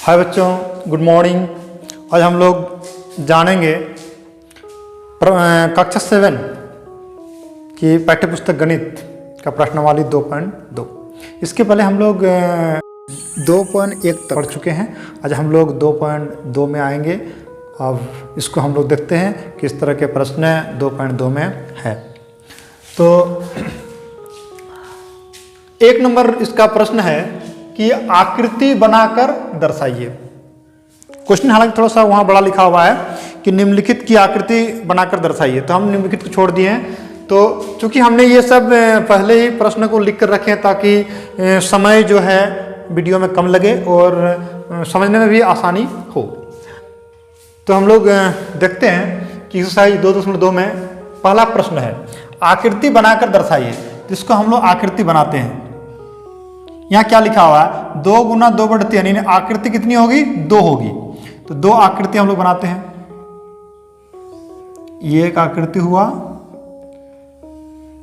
हाय बच्चों, good morning. आज हम लोग जानेंगे कक्षा 7 की पाठ्यपुस्तक गणित का प्रश्नावली 2.2। इसके पहले हम लोग 2.1 तक पढ़ चुके हैं। आज हम लोग 2.2 में आएंगे। अब इसको हम लोग देखते हैं किस तरह के प्रश्न 2.2 में है। तो 1 नंबर इसका प्रश्न है कि आकृति बनाकर दर्शाइए। क्वेश्चन हालांकि थोड़ा सा वहाँ बड़ा लिखा हुआ है कि निम्नलिखित की आकृति बनाकर दर्शाइए, तो हम निम्नलिखित को छोड़ दिए हैं। तो चूंकि हमने ये सब पहले ही प्रश्न को लिख कर रखे हैं ताकि समय जो है वीडियो में कम लगे और समझने में भी आसानी हो। तो हम लोग देखते हैं कि एक्सरसाइज 2.2 में पहला प्रश्न है आकृति बनाकर दर्शाइए। जिसको हम लोग आकृति बनाते हैं। यहाँ क्या लिखा हुआ है 2 गुना 2/3 यानी आकृति कितनी होगी 2 होगी। तो 2 आकृति हम लोग बनाते हैं। ये एक आकृति हुआ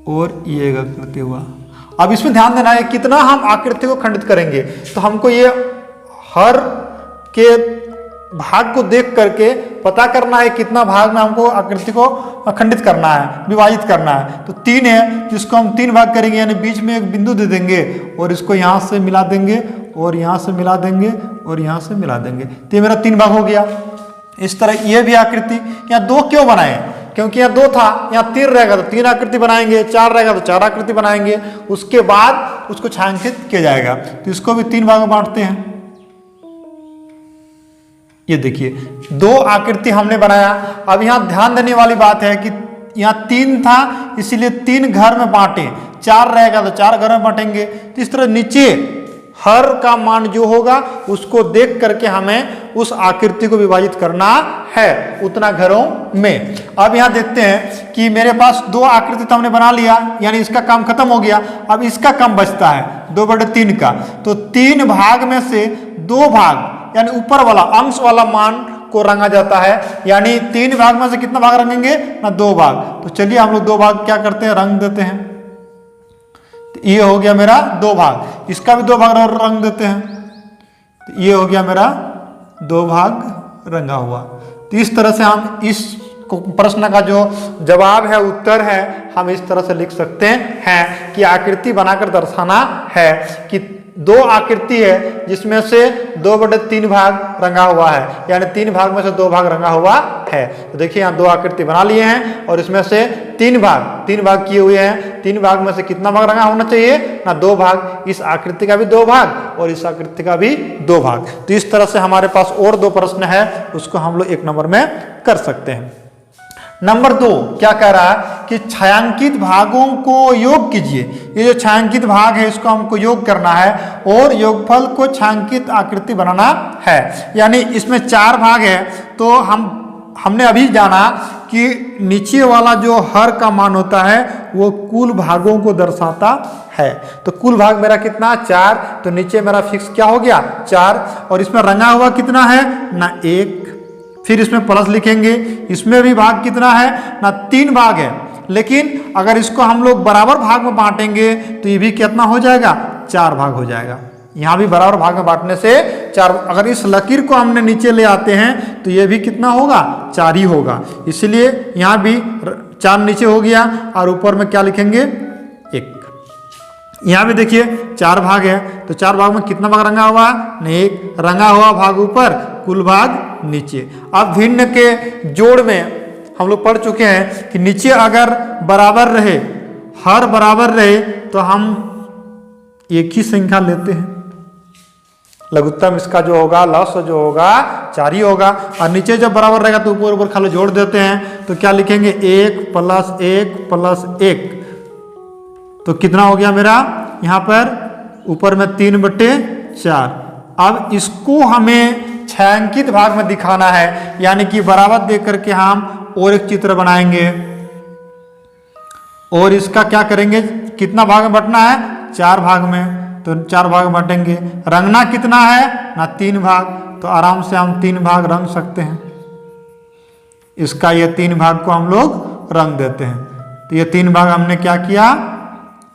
और ये एक आकृति हुआ। अब इसमें ध्यान देना है कितना हम आकृति को खंडित करेंगे। तो हमको ये हर के भाग को देख करके पता करना है कितना भाग में हमको आकृति को खंडित करना है, विभाजित करना है। तो 3 है जिसको हम 3 भाग करेंगे, यानी बीच में एक बिंदु दे देंगे और इसको यहाँ से मिला देंगे और यहाँ से मिला देंगे और यहाँ से मिला देंगे। तो ये मेरा 3 भाग हो गया। इस तरह ये भी आकृति। यहाँ 2 क्यों बनाए? क्योंकि यहाँ 2 था, यहाँ 3 रहेगा तो 3 आकृति बनाएंगे, 4 रहेगा तो 4 आकृति बनाएंगे। उसके बाद उसको छायांकित किया जाएगा। तो इसको भी 3 भाग में बांटते हैं। ये देखिए 2 आकृति हमने बनाया। अब यहाँ ध्यान देने वाली बात है कि यहाँ 3 था इसीलिए 3 घर में बांटे, 4 रहेगा तो 4 घर में बांटेंगे। तो इस तरह नीचे हर का मान जो होगा उसको देख करके हमें उस आकृति को विभाजित करना है उतना घरों में। अब यहाँ देखते हैं कि मेरे पास 2 आकृति तो हमने बना लिया, यानी इसका काम खत्म हो गया। अब इसका काम बचता है 2/3 का। तो 3 भाग में से 2 भाग यानी ऊपर वाला अंश वाला मान को रंगा जाता है। यानी 3 भाग में से कितना भाग रंगेंगे ना 2 भाग। तो चलिए हम लोग 2 भाग क्या करते हैं, रंग देते हैं। तो ये हो गया मेरा 2 भाग, इसका भी 2 भाग रंग देते हैं। तो ये हो गया मेरा 2 भाग रंगा हुआ। तो इस तरह से हम इस प्रश्न का जो जवाब है, उत्तर है, हम इस तरह से लिख सकते हैं कि आकृति बनाकर दर्शाना है कि 2 आकृति है जिसमें से 2/3 भाग रंगा हुआ है, यानी 3 भाग में से 2 भाग रंगा हुआ है। तो देखिए यहाँ 2 आकृति बना लिए हैं और इसमें से 3 भाग किए हुए हैं। 3 भाग में से कितना भाग रंगा होना चाहिए ना 2 भाग। इस आकृति का भी 2 भाग और इस आकृति का भी 2 भाग। तो इस तरह से हमारे पास और 2 प्रश्न है, उसको हम लोग 1 नंबर में कर सकते हैं। नंबर 2 क्या कह रहा है कि छायांकित भागों को योग कीजिए। ये जो छायांकित भाग है इसको हमको योग करना है और योगफल को छायांकित आकृति बनाना है। यानी इसमें 4 भाग है तो हमने अभी जाना कि नीचे वाला जो हर का मान होता है वो कुल भागों को दर्शाता है। तो कुल भाग मेरा कितना 4, तो नीचे मेरा फिक्स क्या हो गया 4। और इसमें रंगा हुआ कितना है ना 1। फिर इसमें प्लस लिखेंगे। इसमें भी भाग कितना है ना 3 भाग है। लेकिन अगर इसको हम लोग बराबर भाग में बांटेंगे तो ये भी कितना हो जाएगा 4 भाग हो जाएगा। यहाँ भी बराबर भाग में बांटने से 4। अगर इस लकीर को हमने नीचे ले आते हैं तो ये भी कितना होगा 4 ही होगा। इसलिए यहाँ भी 4 नीचे हो गया और ऊपर में क्या लिखेंगे 1। यहाँ भी देखिए 4 भाग है तो 4 भाग में कितना भाग रंगा हुआ है 1। रंगा हुआ भाग ऊपर, कुल भाग नीचे। अब भिन्न के जोड़ में हम लोग पढ़ चुके हैं कि नीचे अगर बराबर रहे, हर बराबर रहे तो हम एक ही संख्या लेते हैं। लघुत्तम इसका जो होगा लस जो होगा 4 ही होगा। और नीचे जब बराबर रहेगा तो ऊपर ऊपर खाली जोड़ देते हैं। तो क्या लिखेंगे 1 + 1 + 1। तो कितना हो गया मेरा यहाँ पर ऊपर में 3/4। अब इसको हमें छायांकित भाग में दिखाना है, यानी कि बराबर देख करके हम और एक चित्र बनाएंगे और इसका क्या करेंगे, कितना भाग में बांटना है 4 भाग में। तो 4 भाग में बांटेंगे। रंगना कितना है ना 3 भाग, तो आराम से हम 3 भाग रंग सकते हैं। इसका ये 3 भाग को हम लोग रंग देते हैं। तो ये 3 भाग हमने क्या किया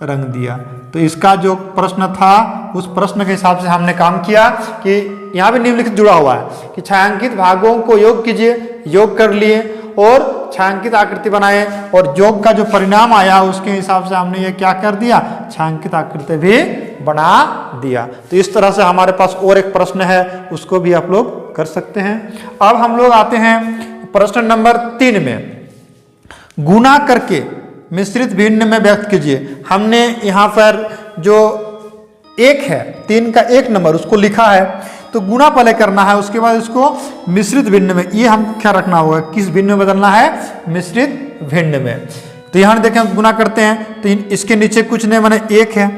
रंग दिया। तो इसका जो प्रश्न था उस प्रश्न के हिसाब से हमने काम किया कि यहाँ भी निम्नलिखित जुड़ा हुआ है कि छायांकित भागों को योग कीजिए, योग कर लिए और छायांकित आकृति बनाए और योग का जो परिणाम आया उसके हिसाब से हमने ये क्या कर दिया, छायांकित आकृति भी बना दिया। तो इस तरह से हमारे पास और एक प्रश्न है, उसको भी आप लोग कर सकते हैं। अब हम लोग आते हैं प्रश्न नंबर 3 में, गुणा करके मिश्रित भिन्न में व्यक्त कीजिए। हमने यहाँ पर जो 1 है, 3 का 1 नंबर उसको लिखा है, तो गुणा पहले करना है, उसके बाद इसको मिश्रित भिन्न में, ये हमको क्या रखना होगा, किस भिन्न में बदलना है, मिश्रित भिन्न में। तो यहाँ देखें हम गुणा करते हैं तो इसके नीचे कुछ नहीं माने 1 है,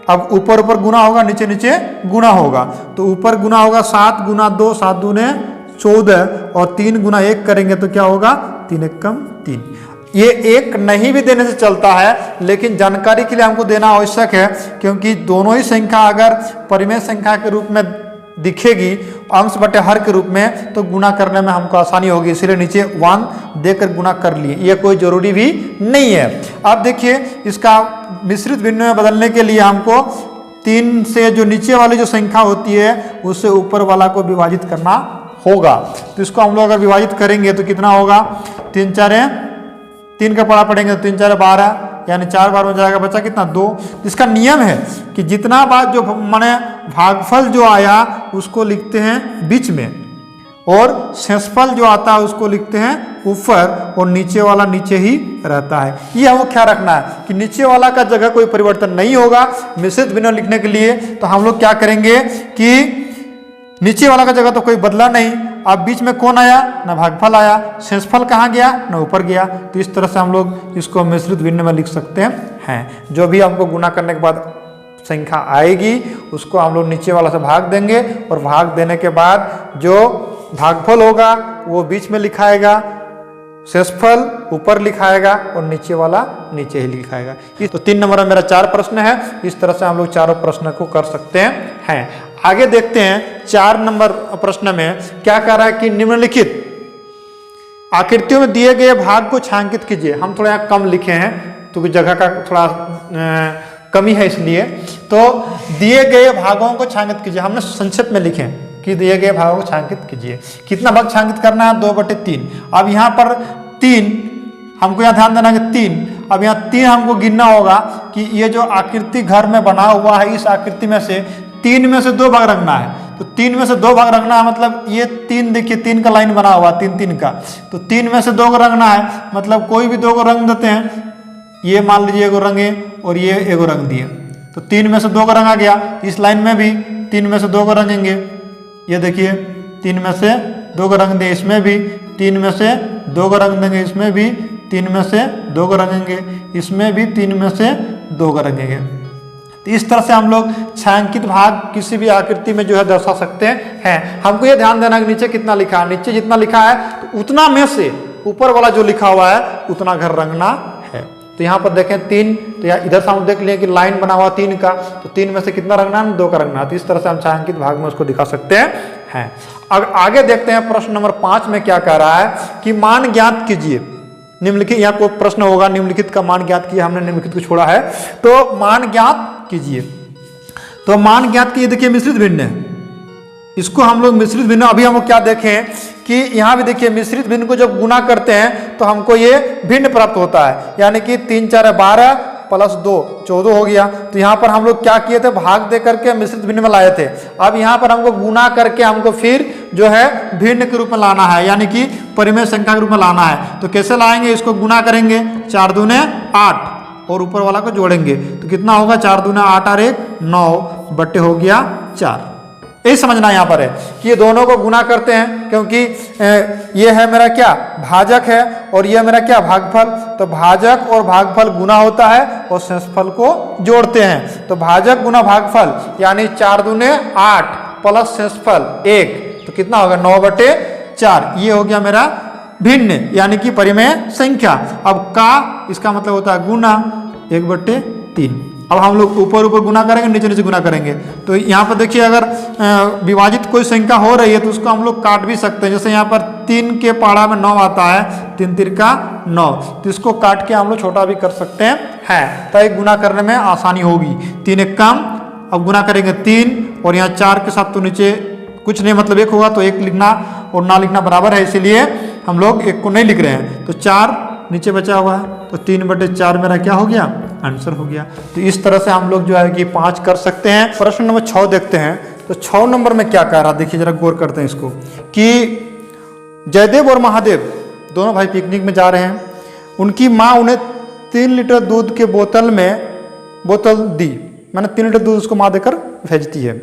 अब ऊपर ऊपर गुणा होगा, नीचे नीचे गुणा होगा। तो ऊपर गुणा होगा 7 गुना 2, 7 दूने 14 और 3 गुना 1 करेंगे तो क्या होगा, 3 1 कम 3। ये 1 नहीं भी देने से चलता है, लेकिन जानकारी के लिए हमको देना आवश्यक है, क्योंकि दोनों ही संख्या अगर परिमेय संख्या के रूप में दिखेगी अंश बटे हर के रूप में, तो गुणा करने में हमको आसानी होगी, इसलिए नीचे 1 देकर गुणा कर लिए, ये कोई जरूरी भी नहीं है। अब देखिए इसका मिश्रित भिन्न में बदलने के लिए हमको 3 से जो नीचे वाली जो संख्या होती है उससे ऊपर वाला को विभाजित करना होगा। तो इसको हम लोग अगर विभाजित करेंगे तो कितना होगा, 3 4 3 का पड़ा पड़ेंगे तो 3 4 12, यानी 4 बार में जाएगा, बचा कितना 2। इसका नियम है कि जितना बार जो माने भागफल जो आया उसको लिखते हैं बीच में, और शेषफल जो आता है उसको लिखते हैं ऊपर, और नीचे वाला नीचे ही रहता है। ये हमको क्या रखना है कि नीचे वाला का जगह कोई परिवर्तन नहीं होगा। मिश्रित भिन्न लिखने के लिए तो हम लोग क्या करेंगे कि नीचे वाला का जगह तो कोई बदला नहीं, अब बीच में कौन आया, ना भागफल आया, शेषफल कहाँ गया, ना ऊपर गया। तो इस तरह से हम लोग इसको मिश्रित भिन्न में लिख सकते हैं। जो भी हमको गुणा करने के बाद संख्या आएगी उसको हम लोग नीचे वाला से भाग देंगे, और भाग देने के बाद जो भागफल होगा वो बीच में लिखाएगा, शेषफल ऊपर लिखाएगा और नीचे वाला नीचे ही लिखाएगा। तो 3 नंबर में मेरा 4 प्रश्न है। इस तरह से हम लोग चारों प्रश्न को कर सकते हैं। आगे देखते हैं 4 नंबर प्रश्न में क्या कह रहा है कि निम्नलिखित आकृतियों में दिए गए भाग को छायांकित कीजिए। हम थोड़ा यहाँ कम लिखे हैं क्योंकि जगह का थोड़ा कमी है, इसलिए तो दिए गए भागों को छायांकित कीजिए। हमने संक्षेप में लिखे कि दिए गए भागों को छायांकित कीजिए। कितना भाग छायांकित करना है, 2/3। अब यहाँ पर 3 हमको यहाँ ध्यान देना कि 3, अब यहाँ 3 हमको गिनना होगा कि ये जो आकृति घर में बना हुआ है, इस आकृति में से 3 में से 2 भाग रखना है। तो 3 में से 2 भाग रखना है, मतलब ये 3 देखिए 3 का लाइन बना हुआ 3 का, तो 3 में से 2 को रंगना है, मतलब कोई भी 2 को रंग देते हैं। ये मान लीजिए एगो रंगे और ये एगो रंग दिए, तो 3 में से 2 को रंगा गया। इस लाइन में भी 3 में से 2 को रंगेंगे, ये देखिए 3 में से 2 को रंग दें, इसमें भी 3 में से 2 को रंग देंगे, इसमें भी 3 में से 2 को रंगेंगे, इसमें भी 3 में से 2 को रंगेंगे। तो इस तरह से हम लोग छायांकित भाग किसी भी आकृति में जो है दर्शा सकते हैं। हमको ये ध्यान देना कि नीचे कितना लिखा है, नीचे जितना लिखा है तो उतना में से ऊपर वाला जो लिखा हुआ है उतना घर रंगना है। तो यहाँ पर देखें 3, तो यहाँ इधर से हम देख लिए कि लाइन बना हुआ 3 का, तो 3 में से कितना रंगना है, 2 का रंगना है। तो इस तरह से हम छायांकित भाग में उसको दिखा सकते हैं। अब आगे देखते हैं प्रश्न नंबर 5 में क्या कह रहा है कि मान ज्ञात कीजिए। निम्नलिखित, यहाँ कोई प्रश्न होगा निम्नलिखित का मान ज्ञात किया, हमने निम्नलिखित को छोड़ा है, तो मान ज्ञात कीजिए। तो मान ज्ञात कीजिए, देखिए मिश्रित भिन्न है, इसको हम लोग मिश्रित भिन्न, अभी हम क्या देखें कि यहाँ भी देखिए मिश्रित भिन्न को जब गुना करते हैं तो हमको ये भिन्न प्राप्त होता है, यानी कि 3 4 12 प्लस 2 14 हो गया। तो यहाँ पर हम लोग क्या किए थे, भाग दे करके मिश्रित भिन्न में लाए थे। अब यहाँ पर हमको गुना करके हमको फिर जो है भिन्न के रूप में लाना है, यानी कि परिमेय संख्या के रूप में लाना है। तो कैसे लाएंगे, इसको गुना करेंगे, 4 दूने 8 और ऊपर वाला को जोड़ेंगे तो कितना होगा, 4 दूना 8 और 1 9 बट्टे हो गया 4। यही समझना यहाँ पर है कि ये दोनों को गुना करते हैं, क्योंकि ये है मेरा क्या भाजक है और ये मेरा क्या भागफल। तो भाजक और भागफल गुना होता है और शेषफल को जोड़ते हैं। तो भाजक गुना भागफल यानी 4 दूने 8 प्लस शेषफल 1, तो कितना होगा 9/4। ये हो गया मेरा भिन्न यानी कि परिमेय संख्या। अब का इसका मतलब होता है गुना 1/3। अब हम लोग ऊपर ऊपर गुना करेंगे, नीचे नीचे गुना करेंगे। तो यहाँ पर देखिए अगर विभाजित कोई संख्या हो रही है तो उसको हम लोग काट भी सकते हैं। जैसे यहाँ पर 3 के पाड़ा में 9 आता है, 3 3 का 9, तो इसको काट के हम लोग छोटा भी कर सकते है, तो एक गुना करने में आसानी होगी। 3 एक कम, अब गुना करेंगे 3 और यहाँ 4 के साथ तो नीचे कुछ नहीं, मतलब 1 होगा तो 1 लिखना और ना लिखना बराबर है, इसीलिए हम लोग 1 को नहीं लिख रहे हैं। तो 4 नीचे बचा हुआ है, तो 3/4 मेरा क्या हो गया, आंसर हो गया। तो इस तरह से हम लोग जो है कि 5 कर सकते हैं। प्रश्न नंबर 6 देखते हैं। तो 6 नंबर में क्या कह रहा है, देखिए जरा गौर करते हैं इसको, कि जयदेव और महादेव दोनों भाई पिकनिक में जा रहे हैं। उनकी माँ उन्हें 3 लीटर दूध के बोतल दी, मैंने 3 लीटर दूध उसको माँ देकर भेजती है।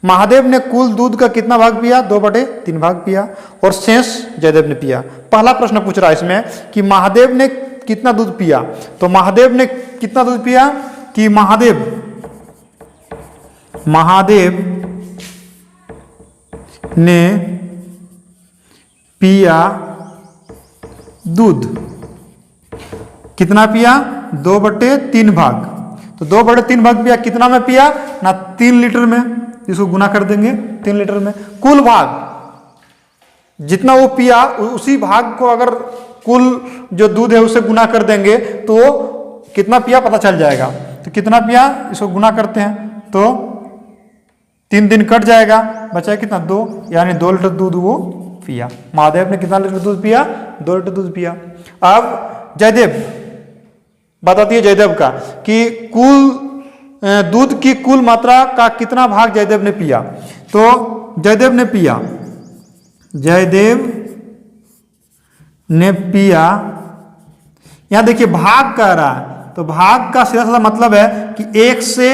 महादेव ने कुल दूध का कितना भाग पिया, 2/3 भाग पिया, और शेष जयदेव ने पिया। पहला प्रश्न पूछ रहा है इसमें कि महादेव ने कितना दूध पिया। तो महादेव ने कितना दूध पिया, कि महादेव ने पिया दूध, कितना पिया, 2/3 भाग। तो 2/3 भाग पिया, कितना में पिया ना, 3 लीटर में, इसको गुना कर देंगे 3 लीटर में। कुल भाग जितना वो पिया उसी भाग को अगर कुल जो दूध है उसे गुना कर देंगे तो कितना पिया पता चल जाएगा। तो कितना पिया, इसको गुना करते हैं तो 3 दिन कट जाएगा, बचा कितना, 2, यानी 2 लीटर दूध वो पिया। महादेव ने कितना लीटर दूध पिया, 2 लीटर दूध पिया। अब जयदेव बताती है जयदेव का कि कुल दूध की कुल मात्रा का कितना भाग जयदेव ने पिया। तो जयदेव ने पिया, यहां देखिए भाग कह रहा है, तो भाग का सीधा साधा मतलब है कि 1 से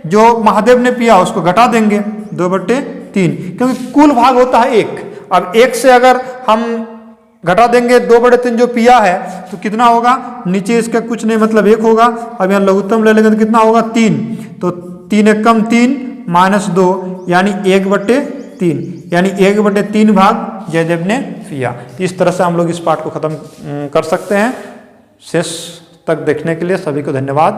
जो महादेव ने पिया उसको घटा देंगे 2/3, क्योंकि कुल भाग होता है 1। अब 1 से अगर हम घटा देंगे 2/3 जो पिया है तो कितना होगा, नीचे इसका कुछ नहीं मतलब 1 होगा। अब यहाँ लघुत्तम ले लेंगे तो कितना होगा, 3। तो 3 एक कम 3 -2 यानी 1/3, यानी 1/3 भाग जयदेव ने पिया। इस तरह से हम लोग इस पाठ को खत्म कर सकते हैं। शेष तक देखने के लिए सभी को धन्यवाद।